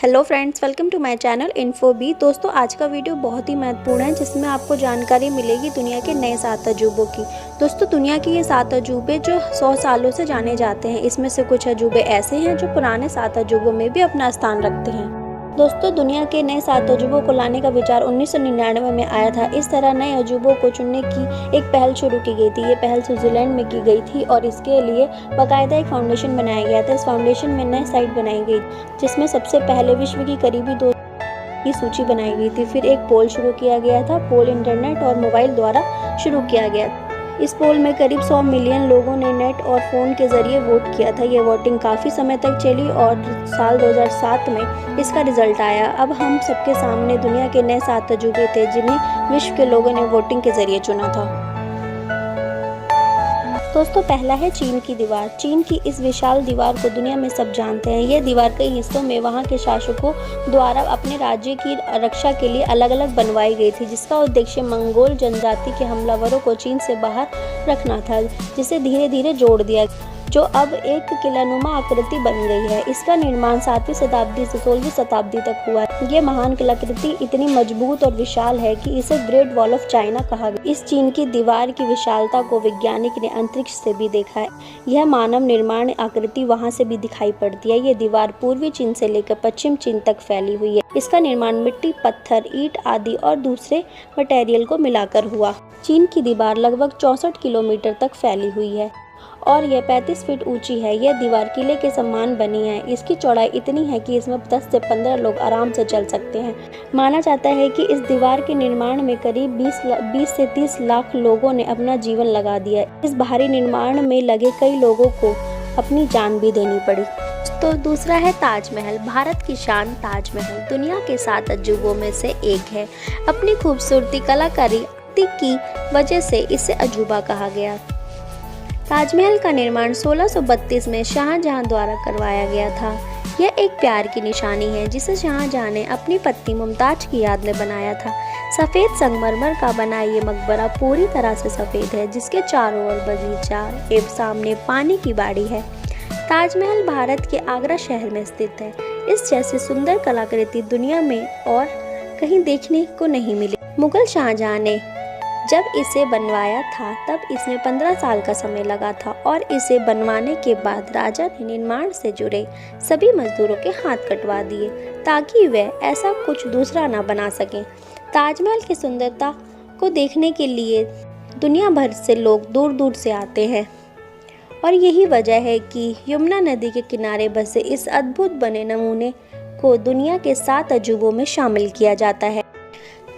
Hello friends, welcome to my channel Info B. दोस्तों, आज का वीडियो बहुत ही महत्वपूर्ण है जिसमें आपको जानकारी मिलेगी दुनिया के नए 7 अजूबों की। दोस्तों, दुनिया के ये 7 अजूबे जो 100 सालों से जाने जाते हैं, इसमें से कुछ अजूबे ऐसे हैं जो पुराने 7 अजूबों में भी अपना स्थान रखते हैं। दोस्तों, दुनिया के नए 7 अजूबों को लाने का विचार 1999 में आया था। इस तरह नए अजूबों को चुनने की एक पहल शुरू की गई थी। ये पहल स्विट्जरलैंड में की गई थी और इसके लिए बाकायदा एक फाउंडेशन बनाया गया था। इस फाउंडेशन में नए साइट बनाई गई जिसमें सबसे पहले विश्व की करीबी 2 की सूची बनाई गई थी। फिर एक पोल शुरू किया गया था। पोल इंटरनेट और मोबाइल द्वारा शुरू किया गया। इस पोल में करीब 100 मिलियन लोगों ने नेट और फ़ोन के ज़रिए वोट किया था। ये वोटिंग काफ़ी समय तक चली और साल 2007 में इसका रिज़ल्ट आया। अब हम सबके सामने दुनिया के नए 7 अजूबे थे जिन्हें विश्व के लोगों ने वोटिंग के ज़रिए चुना था। दोस्तों, पहला है चीन की दीवार। चीन की इस विशाल दीवार को दुनिया में सब जानते हैं। यह दीवार कई हिस्सों में वहां के शासकों द्वारा अपने राज्य की रक्षा के लिए अलग अलग बनवाई गई थी, जिसका उद्देश्य मंगोल जनजाति के हमलावरों को चीन से बाहर रखना था, जिसे धीरे धीरे जोड़ दिया, जो अब एक किलानुमा आकृति बन गई है। इसका निर्माण 7वीं शताब्दी से 16वीं शताब्दी तक हुआ। ये महान कलाकृति इतनी मजबूत और विशाल है कि इसे ग्रेट वॉल ऑफ चाइना कहा गया। इस चीन की दीवार की विशालता को वैज्ञानिक ने अंतरिक्ष से भी देखा है। यह मानव निर्माण आकृति वहां से भी दिखाई पड़ती है। ये दीवार पूर्वी चीन से लेकर पश्चिम चीन तक फैली हुई है। इसका निर्माण मिट्टी, पत्थर, ईंट आदि और दूसरे मटेरियल को मिलाकर हुआ। चीन की दीवार लगभग 64 किलोमीटर तक फैली हुई है और यह 35 फीट ऊंची है। यह दीवार किले के समान बनी है। इसकी चौड़ाई इतनी है कि इसमें 10 से 15 लोग आराम से चल सकते हैं। माना जाता है कि इस दीवार के निर्माण में करीब 20 से 30 लाख लोगों ने अपना जीवन लगा दिया। इस भारी निर्माण में लगे कई लोगों को अपनी जान भी देनी पड़ी। तो दूसरा है ताजमहल। भारत की शान ताजमहल दुनिया के 7 अजूबों में से एक है। अपनी खूबसूरती, कलाकारी की वजह से इसे अजूबा कहा गया। ताजमहल का निर्माण 1632 में शाहजहां द्वारा करवाया गया था। यह एक प्यार की निशानी है जिसे शाहजहां ने अपनी पत्नी मुमताज की याद में बनाया था। सफ़ेद संगमरमर का बना ये मकबरा पूरी तरह से सफ़ेद है, जिसके चारों ओर बगीचा एवं सामने पानी की बाड़ी है। ताजमहल भारत के आगरा शहर में स्थित है। इस जैसी सुंदर कलाकृति दुनिया में और कहीं देखने को नहीं मिली। मुगल शाहजहां ने जब इसे बनवाया था तब इसमें 15 साल का समय लगा था और इसे बनवाने के बाद राजा ने निर्माण से जुड़े सभी मजदूरों के हाथ कटवा दिए ताकि वे ऐसा कुछ दूसरा ना बना सकें। ताजमहल की सुंदरता को देखने के लिए दुनिया भर से लोग दूर दूर से आते हैं और यही वजह है कि यमुना नदी के किनारे बसे इस अद्भुत बने नमूने को दुनिया के 7 अजूबों में शामिल किया जाता है।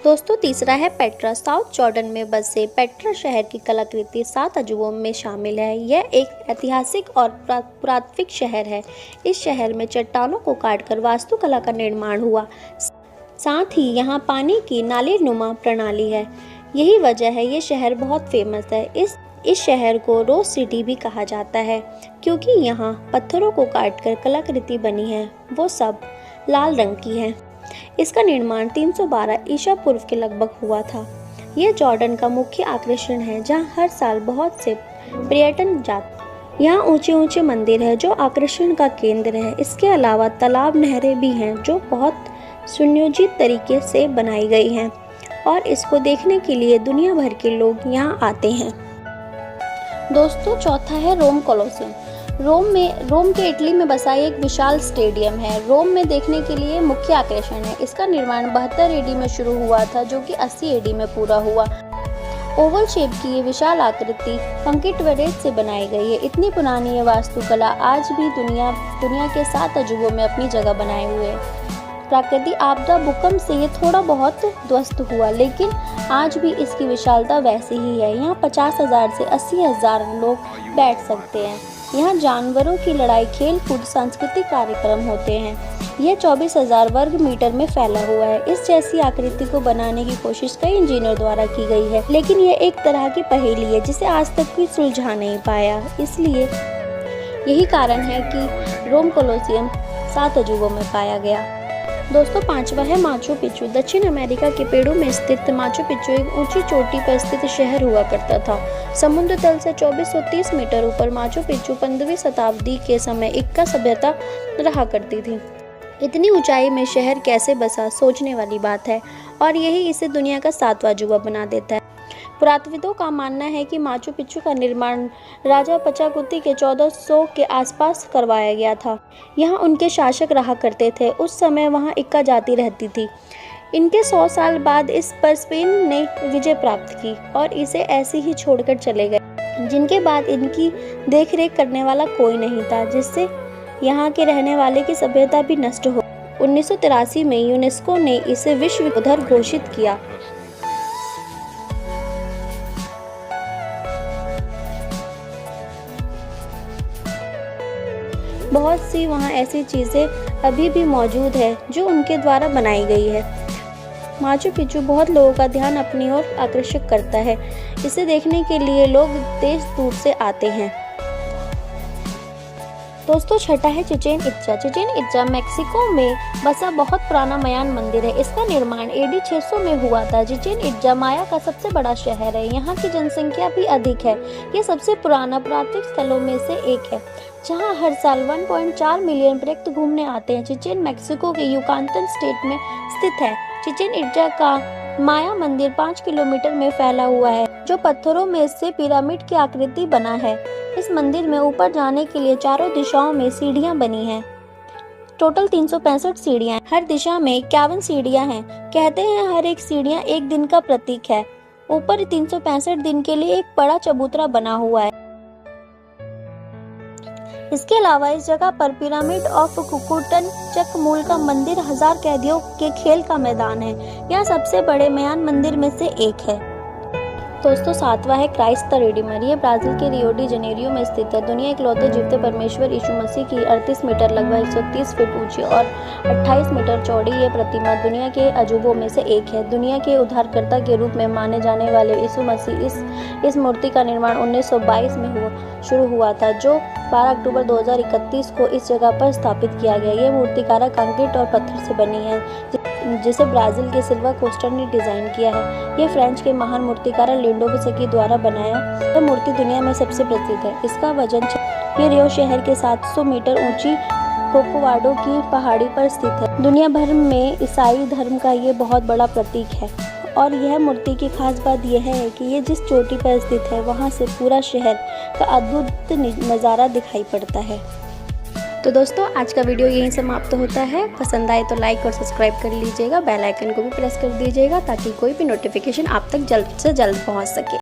दोस्तों, तीसरा है पेट्रा। साउथ जॉर्डन में बसे पेट्रा शहर की कलाकृति 7 अजूबों में शामिल है। यह एक ऐतिहासिक और पुरातात्विक शहर है। इस शहर में चट्टानों को काटकर वास्तुकला का निर्माण हुआ। साथ ही यहाँ पानी की नालीनुमा प्रणाली है। यही वजह है ये शहर बहुत फेमस है। इस शहर को रोज सिटी भी कहा जाता है क्योंकि यहाँ पत्थरों को काटकर कलाकृति बनी है, वो सब लाल रंग की है। इसका निर्माण 312 ईसा पूर्व के लगभग हुआ था। यह जॉर्डन का मुख्य आकर्षण है जहां हर साल बहुत से पर्यटन जाते। यहाँ ऊंचे ऊंचे मंदिर है जो आकर्षण का केंद्र है। इसके अलावा तालाब, नहरें भी हैं जो बहुत सुनियोजित तरीके से बनाई गई हैं और इसको देखने के लिए दुनिया भर के लोग यहाँ आते हैं। दोस्तों, चौथा है रोम कोलोसियम। रोम के इटली में बसा एक विशाल स्टेडियम है। रोम में देखने के लिए मुख्य आकर्षण है। इसका निर्माण 72 एडी में शुरू हुआ था जो कि 80 एडी में पूरा हुआ। ओवल शेप की ये विशाल आकृति कंक्रीट व रेत से बनाई गई है। इतनी पुरानी ये वास्तुकला आज भी दुनिया के 7 अजूबों में अपनी जगह बनाए हुए है। प्राकृतिक आपदा, भूकंप से ये थोड़ा बहुत ध्वस्त हुआ, लेकिन आज भी इसकी विशालता वैसी ही है। यहाँ 50,000 से 80,000 लोग बैठ सकते हैं। यहाँ जानवरों की लड़ाई, खेल कूद, सांस्कृतिक कार्यक्रम होते हैं। यह 24,000 वर्ग मीटर में फैला हुआ है। इस जैसी आकृति को बनाने की कोशिश कई इंजीनियर द्वारा की गई है, लेकिन यह एक तरह की पहेली है जिसे आज तक कोई सुलझा नहीं पाया। इसलिए यही कारण है कि रोम कोलोसियम 7 अजूबों में पाया गया। दोस्तों, पांचवा है माचू पिच्चू। दक्षिण अमेरिका के पेरू में स्थित माचू पिच्चू एक ऊंची चोटी पर स्थित शहर हुआ करता था। समुद्र तल से 2430 मीटर ऊपर माचू पिच्चू 15वीं शताब्दी के समय इंका सभ्यता रहा करती थी। इतनी ऊंचाई में शहर कैसे बसा, सोचने वाली बात है, और यही इसे दुनिया का 7वां अजूबा बना देता है। पुरातत्विदों का मानना है कि माचू पिच्चू का निर्माण राजा पचाकुती के 1400 के आसपास करवाया गया था। यहाँ उनके शासक रहा करते थे। उस समय वहाँ इक्का जाति रहती थी। इनके 100 साल बाद इस पर स्पेन ने विजय प्राप्त की और इसे ऐसे ही छोड़कर चले गए, जिनके बाद इनकी देखरेख करने वाला कोई नहीं था, जिससे यहाँ के रहने वाले की सभ्यता भी नष्ट हो। 1983 में यूनेस्को ने इसे विश्व धरोहर घोषित किया। बहुत सी वहाँ ऐसी चीज़ें अभी भी मौजूद है जो उनके द्वारा बनाई गई है। माचू पिच्चू बहुत लोगों का ध्यान अपनी ओर आकर्षित करता है। इसे देखने के लिए लोग देश दूर से आते हैं। दोस्तों, छठा है Chichen Itza. Chichen Itza Mexico में बसा बहुत पुराना मायान मंदिर है। इसका निर्माण AD 600 में हुआ था। चिचेन इट्जा माया का सबसे बड़ा शहर है। यहाँ की जनसंख्या भी अधिक है। यह सबसे पुराना पुरातत्व स्थलों में से एक है, जहाँ हर साल 1.4 मिलियन पर्यटक घूमने आते हैं। चिचेन मेक्सिको के युकातन स्टेट में स्थित है। चिचेन इट्जा का माया मंदिर 5 किलोमीटर में फैला हुआ है, जो पत्थरों में से पिरामिड की आकृति बना है। इस मंदिर में ऊपर जाने के लिए चारों दिशाओं में सीढ़ियां बनी हैं। टोटल 365 सीढ़ियां हैं। हर दिशा में 51 सीढ़ियां हैं। कहते हैं हर एक सीढ़ियां एक दिन का प्रतीक है। ऊपर 365 दिन के लिए एक बड़ा चबूतरा बना हुआ है। इसके अलावा इस जगह पर पिरामिड ऑफ कुकुटन चकमूल का मंदिर, 1000 कैदियों के खेल का मैदान है। यह सबसे बड़े मायान मंदिर में से एक है। दोस्तों, 7वां है क्राइस्ट द रिडीमर। ये ब्राजील के रियो डी जनेरियो में स्थित है। दुनिया इकलौते जीवते परमेश्वर यीशु मसीह की 38 मीटर लगभग 130 फीट ऊंची और 28 मीटर चौड़ी ये प्रतिमा दुनिया के अजूबों में से एक है। दुनिया के उद्धारकर्ता के रूप में माने जाने वाले यीशु मसीह इस मूर्ति का निर्माण 1922 में शुरू हुआ था, जो 12 अक्टूबर 2031 को इस जगह पर स्थापित किया गया। ये मूर्तिकारा कंक्रीट और पत्थर से बनी है, जिसे ब्राजील के सिल्वा कोस्टा ने डिजाइन किया है। यह फ्रेंच के महान मूर्तिकार लियोनार्डो विंची द्वारा बनाया यह मूर्ति दुनिया में सबसे प्रसिद्ध है। इसका वजन ये रियो शहर के 700 मीटर ऊंची कोकोवाडो की पहाड़ी पर स्थित है। दुनिया भर में ईसाई धर्म का ये बहुत बड़ा प्रतीक है। और यह मूर्ति की खास बात यह है कि ये जिस चोटी पर स्थित है, वहाँ से पूरा शहर का अद्भुत नज़ारा दिखाई पड़ता है। तो दोस्तों, आज का वीडियो यहीं समाप्त होता है। पसंद आए तो लाइक और सब्सक्राइब कर लीजिएगा। बेल आइकन को भी प्रेस कर दीजिएगा, ताकि कोई भी नोटिफिकेशन आप तक जल्द से जल्द पहुंच सके।